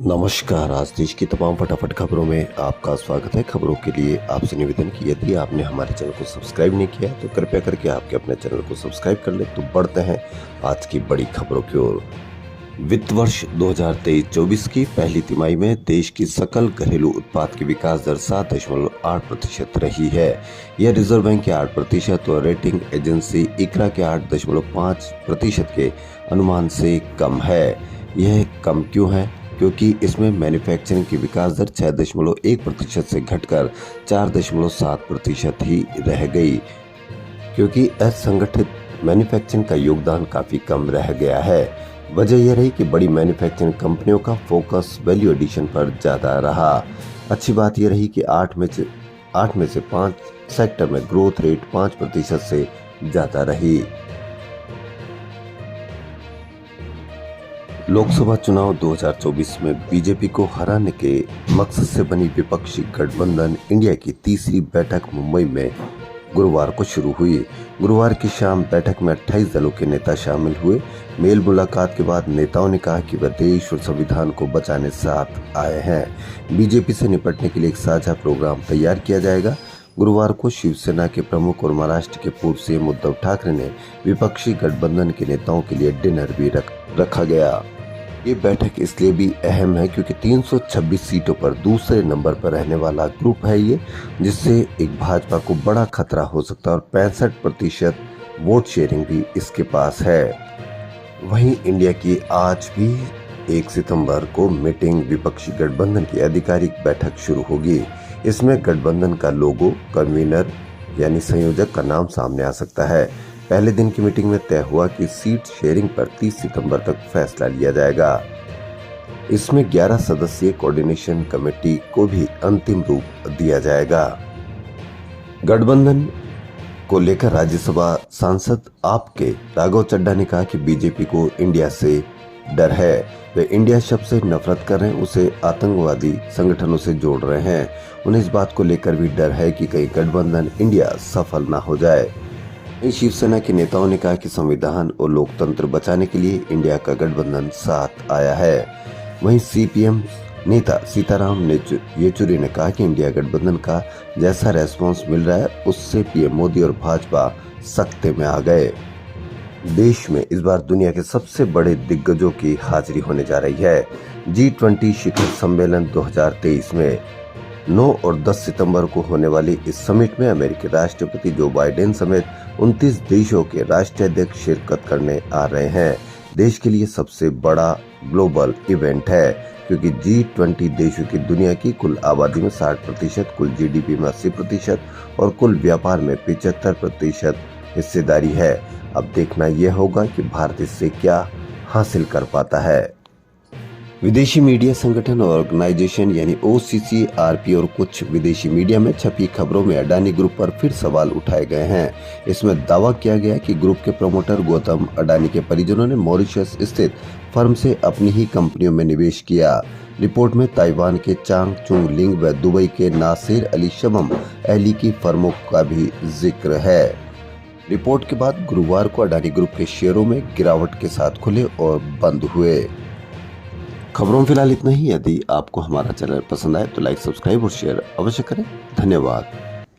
नमस्कार। आज देश की तमाम फटाफट खबरों में आपका स्वागत है। खबरों के लिए आपसे निवेदन कि यदि आपने हमारे चैनल को सब्सक्राइब नहीं किया है तो कृपया करके आपके अपने चैनल को सब्सक्राइब कर ले। तो बढ़ते हैं आज की बड़ी खबरों की ओर। वित्त वर्ष 2023-24 की पहली तिमाही में देश की सकल घरेलू उत्पाद की विकास दर 7.8% रही है। यह रिजर्व बैंक के 8% और रेटिंग एजेंसी इकरा के 8.5% के अनुमान से कम है। यह कम क्यों है? क्योंकि इसमें मैन्युफैक्चरिंग की विकास दर 6.1% से घटकर 4.7% ही रह गई, क्योंकि असंगठित मैन्युफैक्चरिंग का योगदान काफी कम रह गया है। वजह यह रही कि बड़ी मैन्युफैक्चरिंग कंपनियों का फोकस वैल्यू एडिशन पर ज्यादा रहा। अच्छी बात यह रही कि 8 में से 5 सेक्टर में ग्रोथ रेट 5% से ज्यादा रही। लोकसभा चुनाव 2024 में बीजेपी को हराने के मकसद से बनी विपक्षी गठबंधन इंडिया की तीसरी बैठक मुंबई में गुरुवार को शुरू हुई। गुरुवार की शाम बैठक में 28 दलों के नेता शामिल हुए। मेल मुलाकात के बाद नेताओं ने कहा कि वह देश और संविधान को बचाने साथ आए हैं। बीजेपी से निपटने के लिए एक साझा प्रोग्राम तैयार किया जाएगा। गुरुवार को शिवसेना के प्रमुख और महाराष्ट्र के पूर्व सीएम उद्धव ठाकरे ने विपक्षी गठबंधन के नेताओं के लिए डिनर भी रखा गया। ये बैठक इसलिए भी अहम है क्योंकि 326 सीटों पर दूसरे नंबर पर रहने वाला ग्रुप है ये, जिससे एक भाजपा को बड़ा खतरा हो सकता है और 65% वोट शेयरिंग भी इसके पास है। वहीं इंडिया की आज भी 1 सितंबर को मीटिंग विपक्षी गठबंधन की आधिकारिक बैठक शुरू होगी। इसमें गठबंधन का लोगो, कन्वीनर यानी संयोजक का नाम सामने आ सकता है। पहले दिन की मीटिंग में तय हुआ कि सीट शेयरिंग पर 30 सितंबर तक फैसला लिया जाएगा। इसमें 11 सदस्यीय कोऑर्डिनेशन कमेटी को भी अंतिम रूप दिया जाएगा। गठबंधन को लेकर राज्यसभा सांसद आपके राघव चड्ढा ने कहा कि बीजेपी को इंडिया से डर है। वे इंडिया शब्द से नफरत कर रहे हैं, उसे आतंकवादी संगठनों से जोड़ रहे हैं। उन्हें इस बात को लेकर भी डर है कि कहीं गठबंधन इंडिया सफल न हो जाए। शिवसेना के नेताओं ने कहा कि संविधान और लोकतंत्र बचाने के लिए इंडिया का गठबंधन साथ आया है। वहीं सीपीएम नेता सीताराम येचुरी ने कहा कि इंडिया गठबंधन का जैसा रेस्पॉन्स मिल रहा है उससे पीएम मोदी और भाजपा सख्ते में आ गए। देश में इस बार दुनिया के सबसे बड़े दिग्गजों की हाजिरी होने जा रही है। G20 शिखर सम्मेलन 2023 में 9 और 10 सितंबर को होने वाली इस समिट में अमेरिकी राष्ट्रपति जो बाइडेन समेत 29 देशों के राष्ट्राध्यक्ष शिरकत करने आ रहे हैं। देश के लिए सबसे बड़ा ग्लोबल इवेंट है क्योंकि G20 देशों की दुनिया की कुल आबादी में 60%, कुल जीडीपी में 80% और कुल व्यापार में 75% हिस्सेदारी है। अब देखना यह होगा कि भारत इससे क्या हासिल कर पाता है। विदेशी मीडिया संगठन और ऑर्गेनाइजेशन यानी OCCRP और कुछ विदेशी मीडिया में छपी खबरों में अडानी ग्रुप पर फिर सवाल उठाए गए हैं। इसमें दावा किया गया कि ग्रुप के प्रमोटर गौतम अडानी के परिजनों ने मॉरिशस स्थित फर्म से अपनी ही कंपनियों में निवेश किया। रिपोर्ट में ताइवान के चांग चुंग लिंग व दुबई के नासिर अली शमम अहली की फर्मों का भी जिक्र है। रिपोर्ट के बाद गुरुवार को अडानी ग्रुप के शेयरों में गिरावट के साथ खुले और बंद हुए। खबरों में फिलहाल इतना ही। यदि आपको हमारा चैनल पसंद आए तो लाइक, सब्सक्राइब और शेयर अवश्य करें। धन्यवाद।